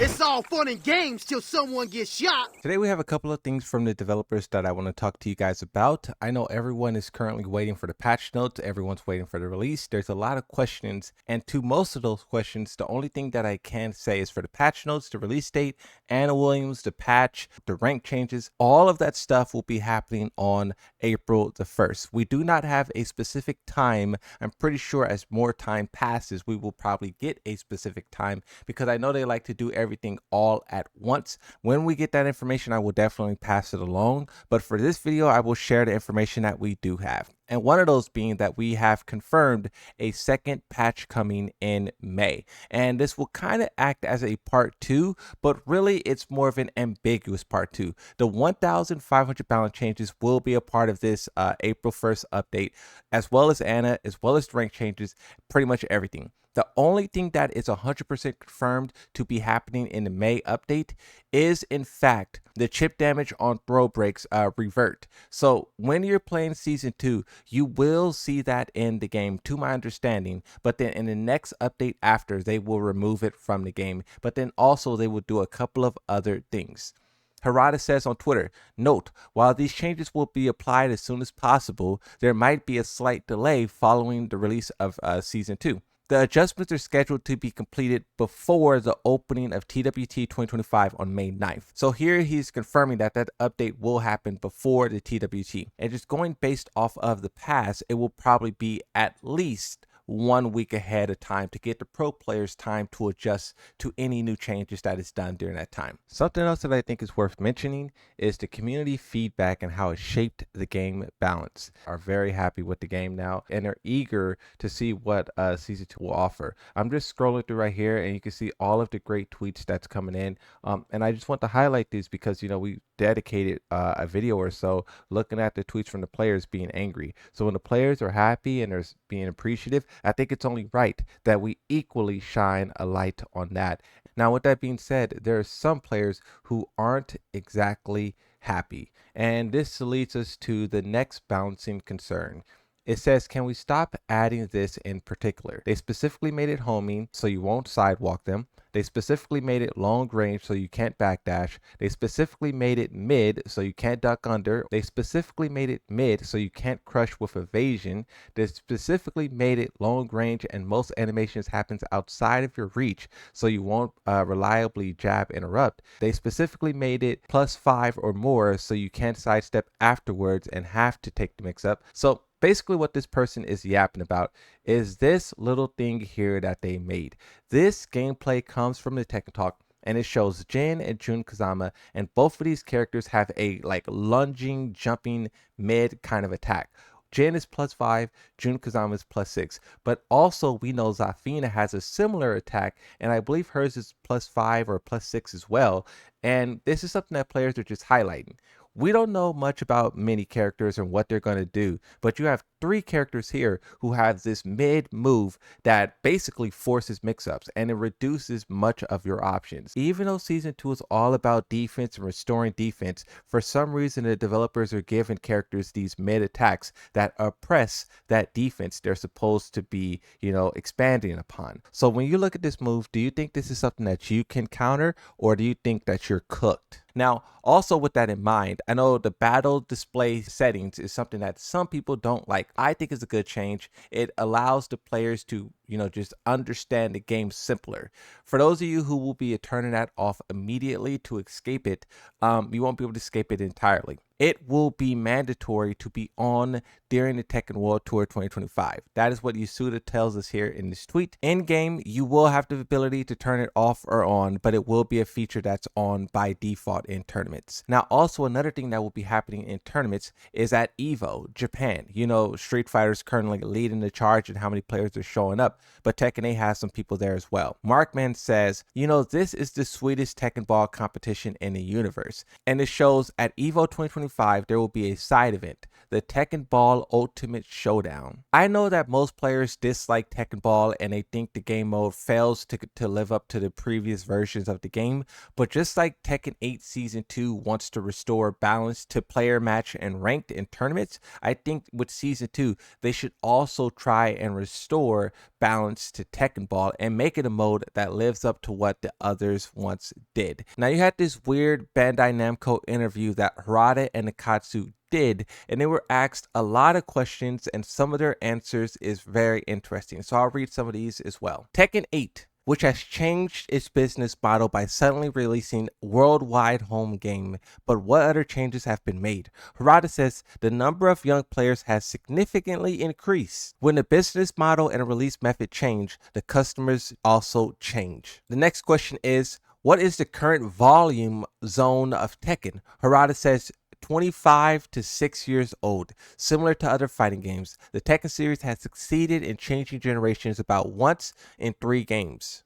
It's all fun and games till someone gets shot. Today we have a couple of things from the developers that I want to talk to you guys about. I know everyone is currently waiting for the patch notes. Everyone's waiting for the release. There's a lot of questions, and to most of those questions, the only thing that I can say is for the patch notes, the release date, Anna Williams, the patch, the rank changes, all of that stuff will be happening on April the 1st. We do not have a specific time. I'm pretty sure as more time passes, we will probably get a specific time because I know they like to do everything all at once. When we get that information, I will definitely pass it along. But for this video, I will share the information that we do have. And one of those being that we have confirmed a second patch coming in May. And this will kind of act as a part 2, but really it's more of an ambiguous part 2. The 1,500 balance changes will be a part of this April 1st update, as well as Anna, as well as the rank changes, pretty much everything. The only thing that is 100% confirmed to be happening in the May update is, in fact, the chip damage on throw breaks revert. So when you're playing Season 2, you will see that in the game, to my understanding. But then in the next update after, they will remove it from the game. But then also they will do a couple of other things. Harada says on Twitter, note, while these changes will be applied as soon as possible, there might be a slight delay following the release of Season 2. The adjustments are scheduled to be completed before the opening of TWT2025 on May 9th. So here he's confirming that that update will happen before the TWT. And just going based off of the past, it will probably be at least 1 week ahead of time to get the pro players time to adjust to any new changes that is done during that time. Something else that I think is worth mentioning is the community feedback and how it shaped the game balance. Are very happy with the game now and are eager to see what Season 2 will offer. I'm just scrolling through right here and you can see all of the great tweets that's coming in. And I just want to highlight these because, you know, we dedicated a video or so looking at the tweets from the players being angry. So when the players are happy and they're being appreciative, I think it's only right that we equally shine a light on that. Now, with that being said, there are some players who aren't exactly happy. And this leads us to the next balancing concern. It says, can we stop adding this in particular? They specifically made it homing so you won't sidewalk them. They specifically made it long range so you can't backdash. They specifically made it mid so you can't duck under. They specifically made it mid so you can't crush with evasion. They specifically made it long range and most animations happens outside of your reach so you won't reliably jab interrupt. They specifically made it +5 or more so you can't sidestep afterwards and have to take the mix up. So basically what this person is yapping about is this little thing here that they made. This gameplay comes from the Tekken Talk and it shows Jin and Jun Kazama, and both of these characters have a like lunging, jumping mid kind of attack. Jin is +5, Jun Kazama is +6, but also we know Zafina has a similar attack, and I believe hers is +5 or +6 as well, and this is something that players are just highlighting. We don't know much about many characters and what they're going to do, but you have 3 characters here who have this mid move that basically forces mix-ups and it reduces much of your options. Even though Season 2 is all about defense and restoring defense, for some reason the developers are giving characters these mid attacks that oppress that defense they're supposed to be, you know, expanding upon. So when you look at this move, do you think this is something that you can counter, or do you think that you're cooked? Now, also with that in mind, I know the battle display settings is something that some people don't like. I think it's a good change. It allows the players to, you know, just understand the game simpler. For those of you who will be turning that off immediately to escape it, you won't be able to escape it entirely. It will be mandatory to be on during the Tekken World Tour 2025. That is what Yasuda tells us here in this tweet. In game, you will have the ability to turn it off or on, but it will be a feature that's on by default in tournaments. Now, also another thing that will be happening in tournaments is at EVO, Japan. You know, Street Fighter is currently leading the charge in how many players are showing up, but Tekken 8 has some people there as well. Markman says, you know, this is the sweetest Tekken Ball competition in the universe. And it shows at EVO 2025, there will be a side event, the Tekken Ball Ultimate Showdown. I know that most players dislike Tekken Ball and they think the game mode fails to live up to the previous versions of the game, but just like Tekken 8 Season 2 wants to restore balance to player match and ranked in tournaments, I think with Season 2 they should also try and restore balance to Tekken Ball and make it a mode that lives up to what the others once did. Now you had this weird Bandai Namco interview that Harada and Nakatsu did, and they were asked a lot of questions, and some of their answers is very interesting. So I'll read some of these as well. Tekken 8, which has changed its business model by suddenly releasing worldwide home game. But what other changes have been made? Harada says the number of young players has significantly increased. When the business model and release method change, the customers also change. The next question is, what is the current volume zone of Tekken? Harada says 25 to 6 years old. Similar to other fighting games, the Tekken series has succeeded in changing generations about once in 3 games.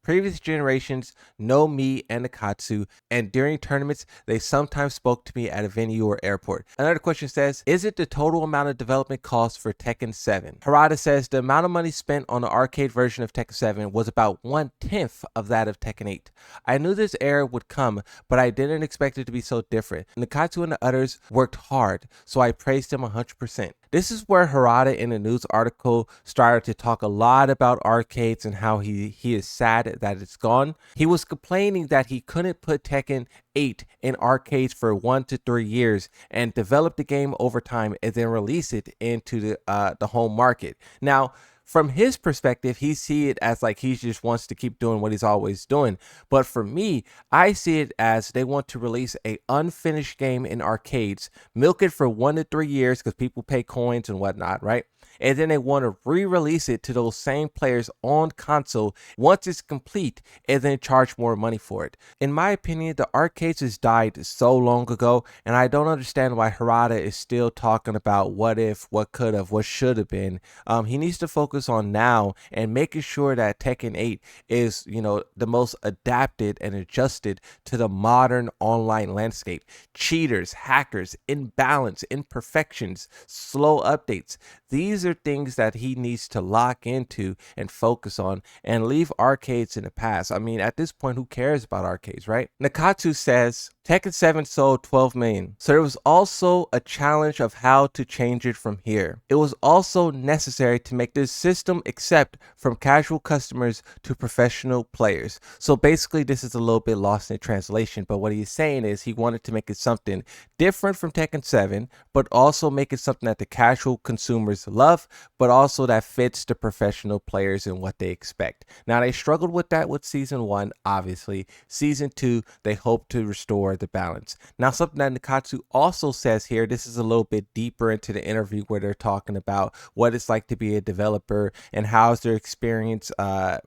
Previous generations know me and Nakatsu, and during tournaments, they sometimes spoke to me at a venue or airport. Another question says, is it the total amount of development cost for Tekken 7? Harada says the amount of money spent on the arcade version of Tekken 7 was about 1/10 of that of Tekken 8. I knew this era would come, but I didn't expect it to be so different. Nakatsu and the others worked hard, so I praised him 100%. This is where Harada in a news article started to talk a lot about arcades and how he is sad that it's gone. He was complaining that he couldn't put Tekken 8 in arcades for 1 to 3 years and develop the game over time and then release it into the home market. Now, from his perspective, he see it as like he just wants to keep doing what he's always doing. But for me, I see it as they want to release a unfinished game in arcades, milk it for 1 to 3 years because people pay coins and whatnot, right? And then they want to re-release it to those same players on console once it's complete and then charge more money for it. In my opinion, the arcades has died so long ago, and I don't understand why Harada is still talking about what if, what could have, what should have been. He needs to focus on now and making sure that Tekken 8 is, the most adapted and adjusted to the modern online landscape. Cheaters, hackers, imbalance, imperfections, slow updates. These are things that he needs to lock into and focus on and leave arcades in the past. I mean, at this point, who cares about arcades, right? Nakatsu says Tekken 7 sold 12 million. So there was also a challenge of how to change it from here. It was also necessary to make this system accept from casual customers to professional players. So basically, this is a little bit lost in translation, but what he's saying is he wanted to make it something different from Tekken 7, but also make it something that the casual consumers love, but also that fits the professional players and what they expect. Now, they struggled with that with Season 1, obviously. Season 2, they hope to restore the balance. Now, something that Nakatsu also says here, this is a little bit deeper into the interview where they're talking about what it's like to be a developer and how's their experience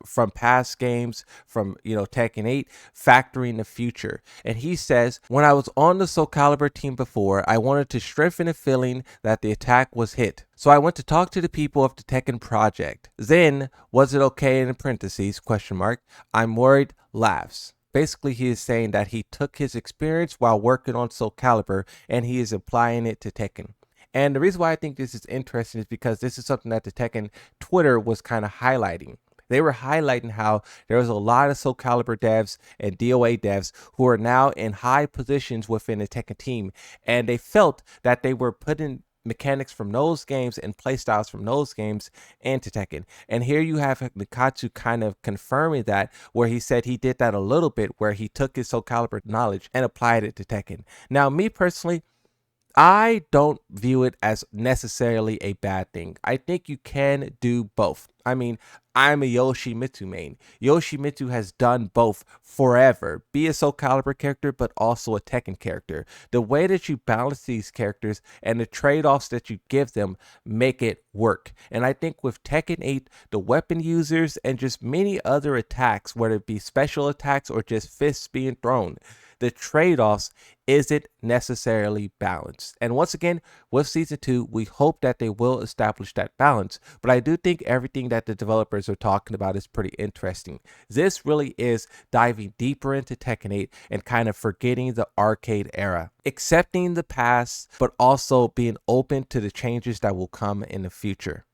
from past games, from, Tekken 8, factoring the future. And he says, when I was on the Soul Calibur team before, I wanted to strengthen the feeling that the attack was hit. So I went to talk to the people of the Tekken project. Then, was it okay in parentheses, ? I'm worried, laughs. Basically, he is saying that he took his experience while working on Soul Calibur and he is applying it to Tekken. And the reason why I think this is interesting is because this is something that the Tekken Twitter was kind of highlighting. They were highlighting how there was a lot of Soul Calibur devs and DOA devs who are now in high positions within the Tekken team, and they felt that they were putting mechanics from those games and playstyles from those games into Tekken. And here you have Nakatsu kind of confirming that, where he said he did that a little bit, where he took his Soul Calibur knowledge and applied it to Tekken. Now, me personally, I don't view it as necessarily a bad thing. I think you can do both. I mean, I'm a Yoshimitsu main. Yoshimitsu has done both forever. Be a Soul Calibur character, but also a Tekken character. The way that you balance these characters and the trade-offs that you give them make it work. And I think with Tekken 8, the weapon users and just many other attacks, whether it be special attacks or just fists being thrown, the trade-offs isn't necessarily balanced. And once again, with Season 2, we hope that they will establish that balance. But I do think everything that the developers are talking about is pretty interesting. This really is diving deeper into Tekken 8 and kind of forgetting the arcade era, accepting the past, but also being open to the changes that will come in the future.